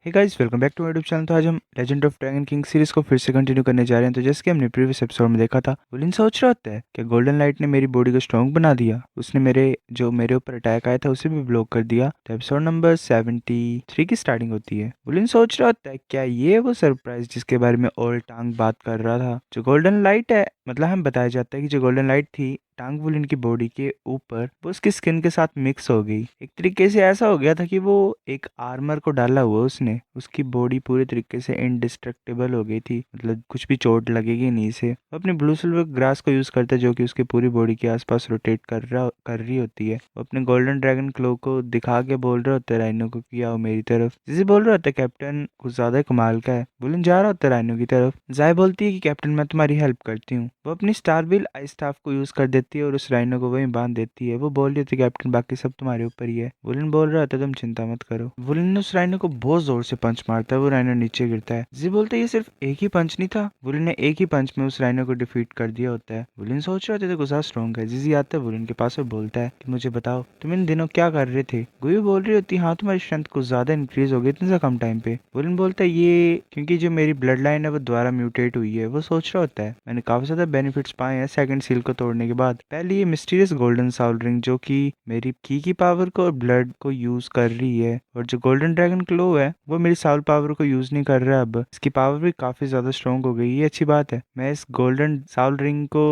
Hey guys, welcome back to my YouTube channel. तो आज हम Legend of Dragon King series को फिर से कंटिन्यू करने जा रहे हैं। तो जैसे कि हमने प्रीवियस एपिसोड में देखा था, वुलिन सोच रहा होता है कि गोल्डन लाइट ने मेरी बॉडी को स्ट्रॉन्ग बना दिया। उसने मेरे ऊपर अटैक आया था उसे भी ब्लॉक कर दिया। तो एपिसोड नंबर 73 की स्टार्टिंग होती है। वुलिन सोच रहा होता है क्या ये वो सरप्राइज जिसके बारे में ओल्ड टांग बात कर रहा था। जो गोल्डन लाइट है, मतलब हम बताया जाता है कि जो गोल्डन लाइट थी टांग वुलिन की बॉडी के ऊपर, वो उसकी स्किन के साथ मिक्स हो गई। एक तरीके से ऐसा हो गया था कि वो एक आर्मर को डाला हुआ उसने, उसकी बॉडी पूरी तरीके से इनडिस्ट्रक्टेबल हो गई थी, मतलब कुछ भी चोट लगेगी नहीं इसे। वो अपने ब्लू सिल्वर ग्रास को यूज करता है जो कि उसकी पूरी बॉडी के आसपास रोटेट कर रही होती है। वो अपने गोल्डन ड्रैगन क्लो को दिखा के बोल रहा होता है राइनो को कि आओ मेरी तरफ। जिसे बोल रहा होता है कैप्टन कुछ ज्यादा कमाल का है। वुलिन जा रहा होता है राइनो की तरफ। जाय बोलती है कि कैप्टन मैं तुम्हारी हेल्प करती हूँ। वो अपनी स्टारविल आइस स्टाफ को यूज कर देती है और उस राइनो को वहीं बांध देती है। वो बोल रही थी कैप्टन बाकी सब तुम्हारे ऊपर ही है। वुलिन बोल रहा था तुम चिंता मत करो। वुलिन ने उस राइनो को बहुत जोर से पंच मारता है। वो राइनो नीचे गिरता है। जी बोलते ये सिर्फ एक ही पंच नहीं था। वुलिन ने एक ही पंच में उस राइनो को डिफीट कर दिया होता है। वुलिन सोच रहा था गुस्सा स्ट्रॉन्ग है। जिजी आता है वुलिन के पास और बोलता है कि मुझे बताओ तुम इन दिनों क्या कर रहे थे। गुई बोल रही होती हाँ तुम्हारी स्ट्रेंथ कुछ ज्यादा इंक्रीज हो गई इतने से कम टाइम पे। वुलिन बोलता है ये क्योंकि जो मेरी ब्लड लाइन है वो दोबारा म्यूटेट हुई है। वो सोच रहा होता है मैंने काफी ज्यादा बेनिफिट्स पाए हैं सेकंड सील को तोड़ने के बाद। पहले ये मिस्टीरियस गोल्डन साउल रिंग जो कि मेरी की पावर को और ब्लड को यूज कर रही है, और जो गोल्डन ड्रैगन क्लो है वो मेरी साउल पावर को यूज नहीं कर रहा। अब इसकी पावर भी काफी ज्यादा स्ट्रॉन्ग हो गई। ये अच्छी बात है। मैं इस गोल्डन साउल रिंग को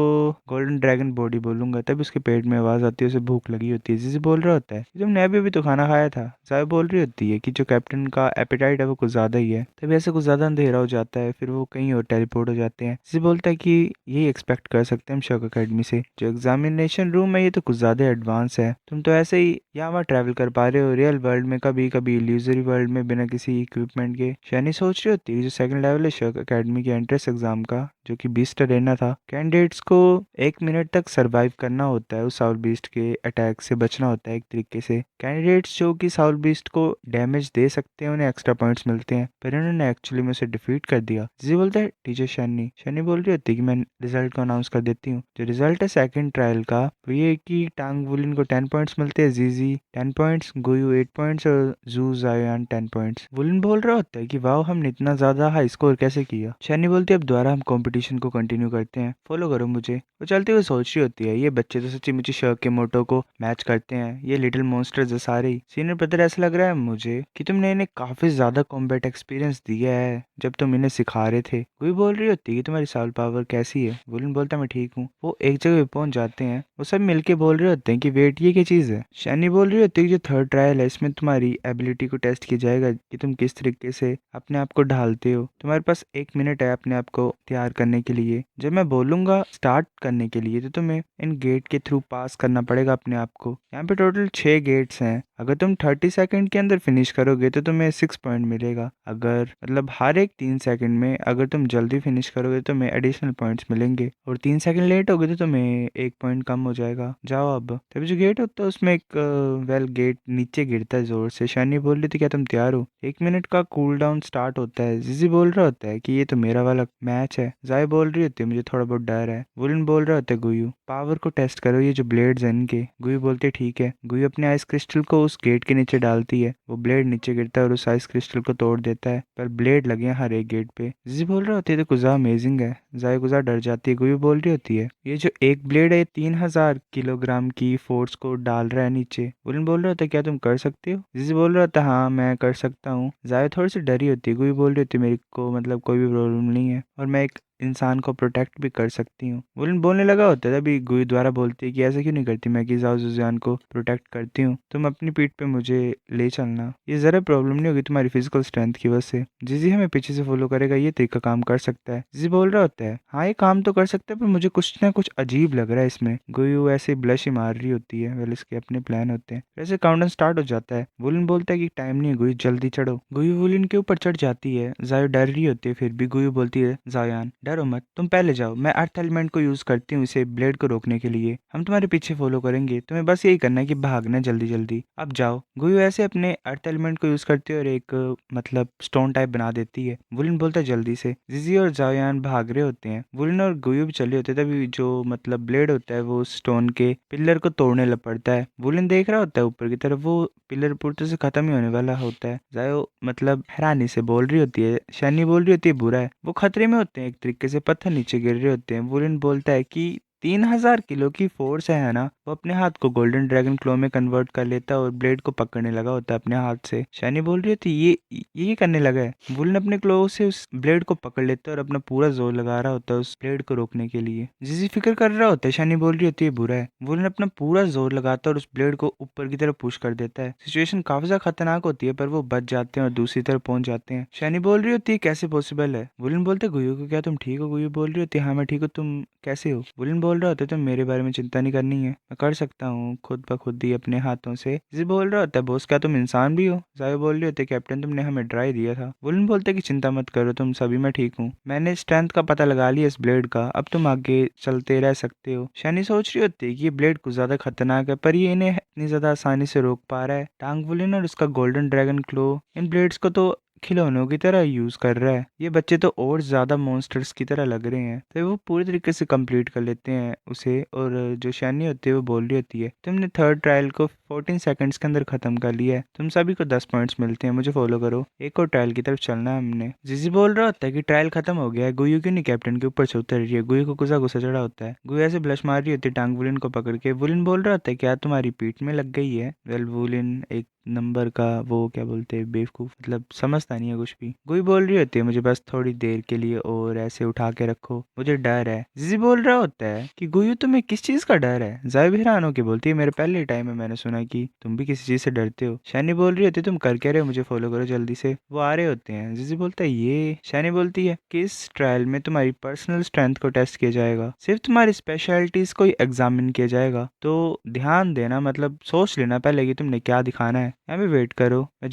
गोल्डन ड्रैगन बॉडी बोलूंगा। तब उसके पेट में आवाज आती है, उसे भूख लगी होती है। जिसे बोल रहा होता है तुमने अभी अभी तो खाना खाया था। साहब बोल रही होती है कि जो कैप्टन का एपेटाइट है वो कुछ ज्यादा ही है। तभी ऐसे कुछ ज्यादा अंधेरा हो जाता है, फिर वो कहीं और टेलीपोर्ट हो जाते हैं। जिसे बोलता है कि यही एक्सपेक्ट कर सकते हैं हम शक अकेडमी से। जो एग्जामिनेशन रूम है ये तो कुछ ज्यादा एडवांस है। तुम तो ऐसे ही यहाँ वहाँ ट्रैवल कर पा रहे हो रियल वर्ल्ड में, कभी कभी इल्यूजरी वर्ल्ड में बिना किसी इक्विपमेंट के। शैनी सोच रही होती है जो सेकंड लेवल है शक अकेडमी के एंट्रेंस एग्जाम का, जो कि बीस्ट अरेना था, कैंडिडेट्स को 1 मिनट तक सरवाइव करना होता है। उस साउल बीस्ट के अटैक से बचना होता है एक तरीके से। कैंडिडेट्स जो कि साउल बीस्ट को डैमेज दे सकते हैं उन्हें एक्स्ट्रा पॉइंट्स मिलते हैं, पर उन्होंने एक्चुअली में उसे डिफीट कर दिया। जी बोलता है टीचर शैनी। शैनी बोल रही होती है कि मैं रिजल्ट को अनाउंस कर देती हूँ। जो रिजल्ट है सेकंड ट्रायल का वो ये है कि टांग वुलिन को 10 पॉइंट्स मिलते हैं, जीजी 10 पॉइंट्स, गुयू 8 पॉइंट्स और जू जायान 10 पॉइंट्स। वुलिन बोल रहा होता है कि वाह हमने इतना ज्यादा हाई स्कोर कैसे किया। शैनी बोलती है अब दोबारा हम कंपटीशन को कंटिन्यू करते हैं, फॉलो करो मुझे। वो चलते हुए सोच रही होती है ये बच्चे तो सच्ची मुझे शर्क के मोटो को मैच करते हैं। ये लिटिल मॉन्स्टर्स है सारे ही। सीनियर ब्रदर ऐसा लग रहा है मुझे कि तुमने इन्हें काफी ज्यादा कॉम्बैट एक्सपीरियंस दिया है जब तुम इन्हें सिखा रहे थे। कोई बोल रही होती है कि तुम्हारी साउल पावर कैसी है। वुलिन बोलता है मैं ठीक हूँ। वो एक जगह पे पहुंच जाते हैं। वो सब मिलके बोल रहे होते हैं कि वेट ये क्या चीज है। शैनी बोल रही होती है कि जो थर्ड ट्रायल है इसमें तुम्हारी एबिलिटी को टेस्ट किया जाएगा कि तुम किस तरीके से अपने आप को ढालते हो। तुम्हारे पास 1 मिनट है अपने आप को तैयार करने के लिए। जब मैं बोलूंगा स्टार्ट करने के लिए तो तुम्हें इन गेट के थ्रू पास करना पड़ेगा अपने आप को। यहाँ पे टोटल 6 गेट्स हैं। अगर तुम 30 सेकंड के अंदर फिनिश करोगे तो तुम्हें 6 पॉइंट मिलेगा। अगर मतलब हर एक 3 सेकंड में अगर तुम जल्दी फिनिश करोगे तो तुम्हें एडिशनल पॉइंट्स मिलेंगे, और 3 सेकंड लेट होगे तो तुम्हें 1 पॉइंट कम हो जाएगा। जाओ अब। तभी जो गेट होता है उसमें एक वेल गेट नीचे गिरता है जोर से। शैनी बोल रही थी क्या तुम तैयार हो। 1 मिनट का कूल डाउन स्टार्ट होता है। जिजी बोल रहा होता है कि ये तो मेरा वाला मैच है। जाय बोल रही होती है मुझे थोड़ा बहुत डर है। वुलिन बोल रहा होता है गुयू पावर को टेस्ट करो ये जो ब्लेड्स हैं इनके। गुयू बोलते ठीक है। गुयू अपने आइस क्रिस्टल को उस गेट के नीचे डालती है। वो ब्लेड नीचे गिरता है और उस आइस क्रिस्टल को तोड़ देता है, पर ब्लेड लगे हैं हर एक गेट पे। जिजी बोल रहा होती है तो गुजा अमेजिंग है। जाय गुजा डर जाती है। गुयू बोल रही होती है ये जो एक ब्लेड है 3000 किलोग्राम की फोर्स को डाल रहा है नीचे। वुलिन बोल रहा होता है क्या तुम कर सकते हो। जिजी बोल रहा होता है हाँ मैं कर सकता हूँ। जाय थोड़ी सी डरी होती है। गुयू बोल रही होती है मेरे को मतलब कोई भी प्रॉब्लम नहीं है और मैं एक इंसान को प्रोटेक्ट भी कर सकती हूँ। वुलिन बोलने लगा होता है तभी गुई द्वारा बोलती है कि ऐसा क्यों नहीं करती, मैं कि जाओ जुजियान को प्रोटेक्ट करती हूँ, तुम अपनी पीठ पे मुझे ले चलना, ये जरा प्रॉब्लम नहीं होगी तुम्हारी फिजिकल स्ट्रेंथ की वजह से। जिजी हमें पीछे से फॉलो करेगा, ये तरीका काम कर सकता है। जिजी बोल रहा होता है हाँ ये काम तो कर सकता है पर मुझे कुछ ना कुछ अजीब लग रहा है इसमें। गुई ऐसे ब्लश ही मार रही होती है। वेल इसके अपने प्लान होते हैं। वैसे काउंटडाउन स्टार्ट हो जाता है। वुलिन बोलता है कि टाइम नहीं है गुई जल्दी चढ़ो। गुई वुलिन के ऊपर चढ़ जाती है। जायो डर रही होती है फिर भी गुई बोलती है जायान डरो मत, तुम पहले जाओ, मैं अर्थ एलिमेंट को यूज करती हूँ इसे ब्लेड को रोकने के लिए। हम तुम्हारे पीछे फॉलो करेंगे, तुम्हें बस यही करना है कि भागना है जल्दी जल्दी। अब जाओ। गुयू ऐसे अपने अर्थ एलिमेंट को यूज करती है और एक मतलब स्टोन टाइप बना देती है। वुलिन बोलता है जल्दी से। जिजी और जाओयान भाग रहे होते हैं, वुलिन और गुयू भी चले होते हैं, तभी जो मतलब ब्लेड होता है वो स्टोन के पिलर को तोड़ने लग पड़ता है। वुलिन देख रहा होता है ऊपर की तरफ, वो पिलर पूरी तरह से खत्म ही होने वाला होता है। जायो मतलब हैरानी से बोल रही होती है, शैनी बोल रही होती है बुरा है। वो खतरे में होते हैं, एक तरीके से पत्थर नीचे गिर रहे होते हैं। वुलिन बोलता है कि 3000 किलो की फोर्स है ना। वो अपने हाथ को गोल्डन ड्रैगन क्लो में कन्वर्ट कर लेता है और ब्लेड को पकड़ने लगा होता है अपने हाथ से। शैनी बोल रही होती ये करने लगा है। वुलन अपने क्लो से उस ब्लेड को पकड़ लेता है और अपना पूरा जोर लगा रहा होता है उस ब्लेड को रोकने के लिए। जिसी फिक्र कर रहा होता है, शैनी बोल रही होती है बुरा है। वुलन अपना पूरा जोर लगाता है और उस ब्लेड को ऊपर की तरफ पुश कर देता है। सिचुएशन काफी ज्यादा खतरनाक होती है, पर वो बच जाते हैं और दूसरी तरफ पहुंच जाते हैं। शैनी बोल रही होती है कैसे पॉसिबल है। वुलन बोलते गुयू को, क्या तुम ठीक हो? गुयू बोल रही होती है हाँ मैं ठीक हूँ, तुम कैसे हो? वुलन बोल रहा होता है तुम मेरे बारे में चिंता नहीं करनी है, मैं कर सकता हूँ खुद ब खुद ही अपने हाथों से। जिसे बोल रहा होता है बॉस क्या तुम इंसान भी हो? जायो बोल रही होती है कैप्टन तुमने हमें ड्राई दिया था। वुलन बोलते है कि चिंता मत करो तुम सभी, मैं ठीक हूँ, मैंने स्ट्रेंथ का पता लगा लिया इस ब्लेड का, अब तुम आगे चलते रह सकते हो। शैनी सोच रही होती है कि ये ब्लेड कुछ ज्यादा खतरनाक है, पर ये इन्हें इतनी ज्यादा आसानी से रोक पा रहा है। टांग वुलन और उसका गोल्डन ड्रैगन क्लो इन ब्लेड्स को तो खिलौनों की तरह यूज कर रहा है। ये बच्चे तो और ज्यादा मॉन्स्टर्स की तरह लग रहे हैं। तो वो पूरी तरीके से कंप्लीट कर लेते हैं उसे। और जो शैनी होती है वो बोल रही होती है तुमने थर्ड ट्रायल को 14 सेकंड्स के अंदर खत्म कर लिया है, तुम सभी को 10 पॉइंट्स मिलते हैं, मुझे फॉलो करो, एक और ट्रायल की तरफ चलना है हमने। जिजी बोल रहा होता है कि ट्रायल खत्म हो गया है, गुयू क्यों नहीं कैप्टन के ऊपर से उतर रही है। गुयू को गुस्सा गुस्सा चढ़ा होता है। गुयू ऐसे ब्लश मार रही होती है टांग वुलिन को पकड़ के। वुलिन बोल रहा होता है क्या तुम्हारी पीठ में लग गई है? वेल वुलिन एक नंबर का वो क्या बोलते हैं बेवकूफ, मतलब समझता नहीं है कुछ भी। गुई बोल रही होती है मुझे बस थोड़ी देर के लिए और ऐसे उठा के रखो, मुझे डर है। जिजी बोल रहा होता है कि गुयू तुम्हें किस चीज का डर है? जाय भी हैरान होकर बोलती है मेरे पहले टाइम में मैंने सुना कि तुम भी किसी चीज से डरते हो। शैनी बोल रही होती है तुम कर क्या रहे हो, मुझे फॉलो करो जल्दी से। वो आ रहे होते हैं। जिजी बोलता है ये। शैनी बोलती है कि इस ट्रायल में तुम्हारी पर्सनल स्ट्रेंथ को टेस्ट किया जाएगा, सिर्फ तुम्हारी स्पेशलिटीज को एग्जामिन किया जाएगा, तो ध्यान देना, मतलब सोच लेना पहले कि तुमने क्या दिखाना है। यहाँ भी वेट करो, मैं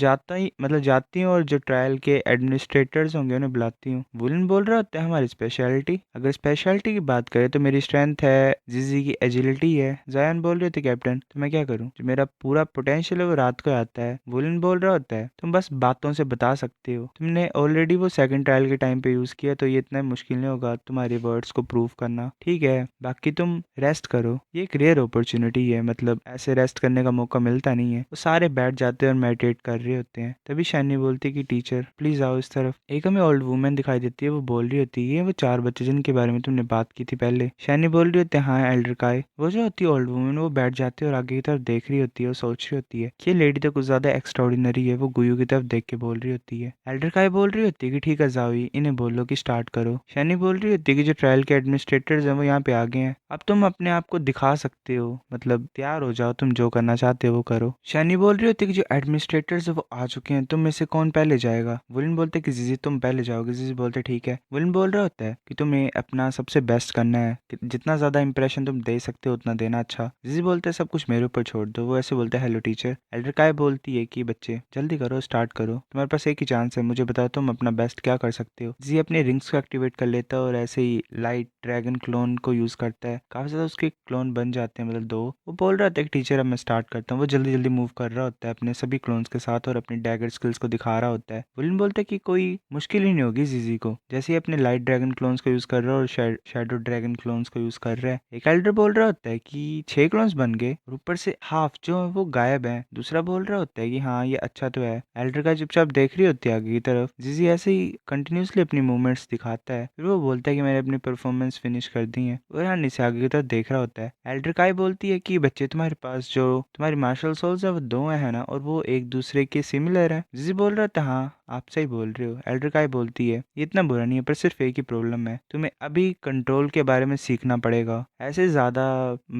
जाती हूँ और जो ट्रायल के एडमिनिस्ट्रेटर्स होंगे उन्हें बुलाती हूँ। वुलन बोल रहा होता है हमारी स्पेशलिटी, अगर स्पेशलिटी की बात करें तो मेरी स्ट्रेंथ है, जिजी की एजिलिटी है। जायन बोल रहे थे कैप्टन तो मैं क्या करूँ, जो मेरा पूरा पोटेंशियल है वो रात को आता है। वुलन बोल रहा होता है तुम बस बातों से बता सकते हो, तुमने ऑलरेडी वो सेकंड ट्रायल के टाइम पे यूज किया, तो ये इतना मुश्किल नहीं होगा तुम्हारे वर्ड्स को प्रूव करना, ठीक है? बाकी तुम रेस्ट करो, ये एक रेयर अपॉर्चुनिटी है, मतलब ऐसे रेस्ट करने का मौका मिलता नहीं है। वो सारे बैठ जाते हैं और मेडिटेट कर रहे होते हैं। तभी शैनी बोलती है कि टीचर प्लीज आओ इस तरफ। एक हमें ओल्ड वुमेन दिखाई देती है, वो बोल रही होती है ये वो 4 बच्चे जिनके बारे में तुमने बात की थी पहले। शैनी बोल रही होती है हाँ एल्डर काय। वो जो होती है ओल्ड वुमेन वो बैठ जाती है और आगे की तरफ देख रही होती है और सोच रही होती है कि ये लेडी तो कुछ ज्यादा एक्स्ट्राऑर्डिनरी है। वो गुयू की तरफ देख के बोल रही होती है। एल्डर काय बोल रही होती है कि ठीक है जाओ इन्हें बोलो कि स्टार्ट करो। शैनी बोल रही होती है कि जो ट्रायल के एडमिनिस्ट्रेटर्स हैं वो यहाँ पे आ गए हैं, अब तुम अपने आप को दिखा सकते हो, मतलब तैयार हो जाओ, तुम जो करना चाहते हो वो करो। शैनी बोल रही होती है कि जो एडमिनिस्ट्रेटर्स है वो आ चुके हैं, तुम में से कौन पहले जाएगा? वुलन बोलते हैं कि जीजी तुम पहले जाओगे। जीजी बोलते ठीक है। वुलन बोल रहा होता है कि तुम्हें अपना सबसे बेस्ट करना है, कि जितना ज्यादा इंप्रेशन तुम दे सकते हो उतना देना अच्छा। जीजी बोलते हैं सब कुछ मेरे ऊपर छोड़ दो। वो ऐसे बोलते हैं हेलो टीचर। एल्डर काय बोलती है कि बच्चे जल्दी करो, स्टार्ट करो, तुम्हारे पास एक ही चांस है, मुझे बताओ तुम अपना बेस्ट क्या कर सकते हो। जी अपने रिंग्स को एक्टिवेट कर लेता है और ऐसे ही लाइट ड्रैगन क्लोन को यूज करता है, काफी ज्यादा उसके क्लोन बन जाते हैं, मतलब 2। वो बोल रहा था कि टीचर अब मैं स्टार्ट करता हूँ। वो जल्दी जल्दी मूव कर रहा होता है अपने सभी क्लोन्स के साथ और अपनी डैगर स्किल्स को दिखा रहा होता है। वुलन बोलता है कि कोई मुश्किल ही नहीं होगी जीजी को, जैसे ही अपने लाइट ड्रैगन क्लोन्स को यूज कर रहा है और शैडो ड्रैगन क्लोन्स को यूज कर रहा है। एक एल्डर बोल रहा होता है कि 6 क्लोन्स बन गए और ऊपर से हाफ जो है वो गायब है। दूसरा बोल रहा होता है कि हाँ ये अच्छा तो है। एल्डर का चुपचाप देख रही होती है आगे की तरफ। जीजी ऐसे ही कंटिन्यूसली अपनी मूवमेंट्स दिखाता है, फिर वो बोलता है कि मैंने अपनी परफॉर्मेंस फिनिश कर दी है। वो यहाँ नीचे आगे की तरफ देख रहा होता है। एल्डर काय बोलती है कि बच्चे तुम्हारे पास जो तुम्हारी मार्शल सोल्स है वो 2 है ना, और वो एक दूसरे के सिमिलर है। जीजी बोल रहा था हाँ आप सही बोल रहे हो। एल्डर काय बोलती है ये इतना बुरा नहीं है, पर सिर्फ एक ही प्रॉब्लम है, तुम्हें अभी कंट्रोल के बारे में सीखना पड़ेगा, ऐसे ज्यादा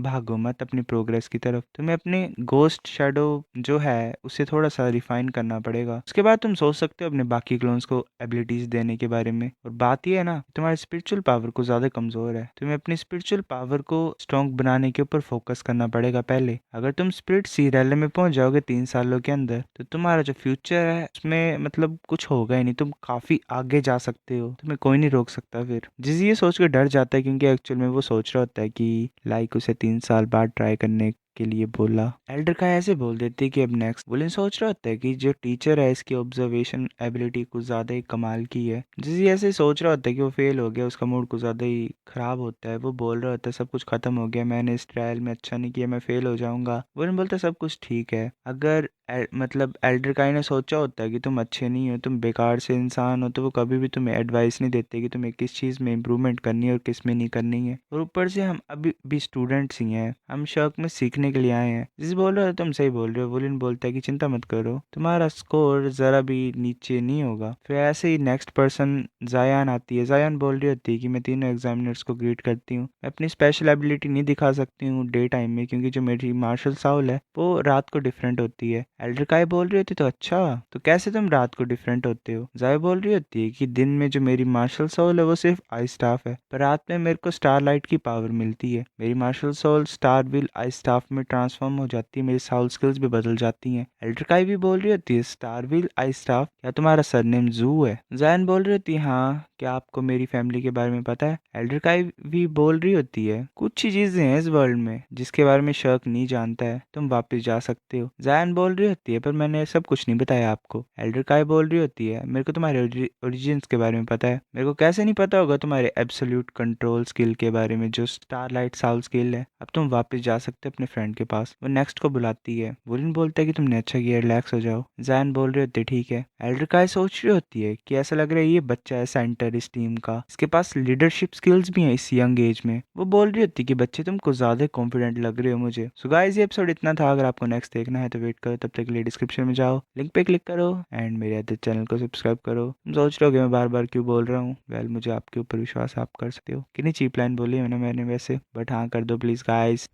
भागो मत अपनी प्रोग्रेस की तरफ, तुम्हें अपने गोस्ट शेडो जो है उसे थोड़ा सा रिफाइन करना पड़ेगा, उसके बाद तुम सोच सकते हो अपने बाकी क्लोन्स को एबिलिटीज देने के बारे में। और बात यह है ना तुम्हारी स्पिरिचुअल पावर को ज्यादा कमजोर है, तुम्हें अपनी स्पिरिचुअल पावर को स्ट्रॉन्ग बनाने के ऊपर फोकस करना पड़ेगा पहले। अगर तुम स्पिरिट सी रैले में पहुंच जाओगे 3 सालों के अंदर, तो तुम्हारा जो फ्यूचर है उसमें मतलब कुछ होगा ही नहीं, तुम काफी आगे जा सकते हो, तुम्हें कोई नहीं रोक सकता। फिर जिस ये सोच कर डर जाता है, क्योंकि एक्चुअल में वो सोच रहा होता है कि लाइक उसे 3 साल बाद ट्राई करने के लिए बोला। एल्डर का ऐसे बोल देते कि अब नेक्स्ट। वुलन सोच रहा होता है कि जो टीचर है इसकी ऑब्जर्वेशन एबिलिटी कुछ ज्यादा ही कमाल की है। जिस ऐसे सोच रहा होता है कि वो फेल हो गया, उसका मूड कुछ ज्यादा ही खराब होता है। वो बोल रहा होता है सब कुछ खत्म हो गया, मैंने इस ट्रायल में अच्छा नहीं किया, मैं फेल हो जाऊंगा। वुलन बोलता है सब कुछ ठीक है। अगर मतलब एल्डर काई ने सोचा होता है कि तुम अच्छे नहीं हो, तुम बेकार से इंसान हो, तो वो कभी भी तुम्हें एडवाइस नहीं देते कि तुम्हें किस चीज़ में इम्प्रूवमेंट करनी है और किस में नहीं करनी है। और ऊपर से हम अभी भी स्टूडेंट्स ही हैं, हम शौक में सीखने के लिए आए हैं। जिस बोल रहे हो तुम सही बोल रहे हो। वुलन बोलता है कि चिंता मत करो, तुम्हारा स्कोर ज़रा भी नीचे नहीं होगा। फिर ऐसे ही नेक्स्ट पर्सन जायान आती है। जायान बोल रही होती है कि मैं तीनों एग्जामिनर्स को ग्रीट करती हूँ, मैं अपनी स्पेशल एबिलिटी नहीं दिखा सकती हूँ डे टाइम में, क्योंकि जो मेरी मार्शल साउल है वो रात को डिफरेंट होती है। एल्डर काय बोल रही होती तो अच्छा, तो कैसे तुम रात को डिफरेंट होते हो। जाय बोल रही होती है कि दिन में जो मेरी मार्शल सोल है वो सिर्फ आई स्टाफ है, पर रात में मेरे को स्टारलाइट की पावर मिलती है। मेरी मार्शल सोल स्टार व्हील आई स्टाफ में ट्रांसफॉर्म हो जाती है, मेरी साउल स्किल्स भी बदल जाती हैं। एल्डर काय भी बोल रही होती है स्टार व्हील आई स्टाफ, क्या तुम्हारा सरनेम जू है। जायन बोल रही होती है हाँ, क्या आपको मेरी फैमिली के बारे में पता है। एल्डर काय भी बोल रही होती है कुछ ही चीजें हैं इस वर्ल्ड में जिसके बारे में शर्क नहीं जानता है, तुम वापस जा सकते हो। जायन बोल रही होती है पर मैंने सब कुछ नहीं बताया आपको। एल्डर काय बोल रही होती है मेरे को तुम्हारे ओरिजिन्स के बारे में पता है। मेरे को कैसे नहीं पता होगा तुम्हारे एब्सोल्यूट कंट्रोल स्किल के बारे में, जो स्टारलाइट साउल स्किल है। अब तुम वापस जा सकते हो अपने फ्रेंड के पास। वो नेक्स्ट को बुलाती है। वुलन बोलता है कि तुमने अच्छा किया, रिलैक्स हो जाओ। जायन बोल रही होती है ठीक है। एल्डर काय सोच रही होती है कि ऐसा लग रहा है ये बच्चा है सेंटर इस टीम का, इसके पास लीडरशिप स्किल्स भी हैं इस यंग एज में। वो बोल रही होती है कि बच्चे तुम कुछ ज्यादा कॉन्फिडेंट लग रहे हो मुझे। सो गाइस ये एपिसोड इतना था। अगर आपको नेक्स्ट देखना है तो वेट करो, तब तक के लिए डिस्क्रिप्शन में जाओ, लिंक पे क्लिक करो एंड मेरे अदर चैनल को सब्सक्राइब करो। तुम सोच रहे हो कि मैं बार बार क्यों बोल रहा हूँ। वेल मुझे आपके ऊपर विश्वास है, आप कर सकते हो। कितनी चीप लाइन बोली है मैंने वैसे, बट हाँ कर दो प्लीज गाइस।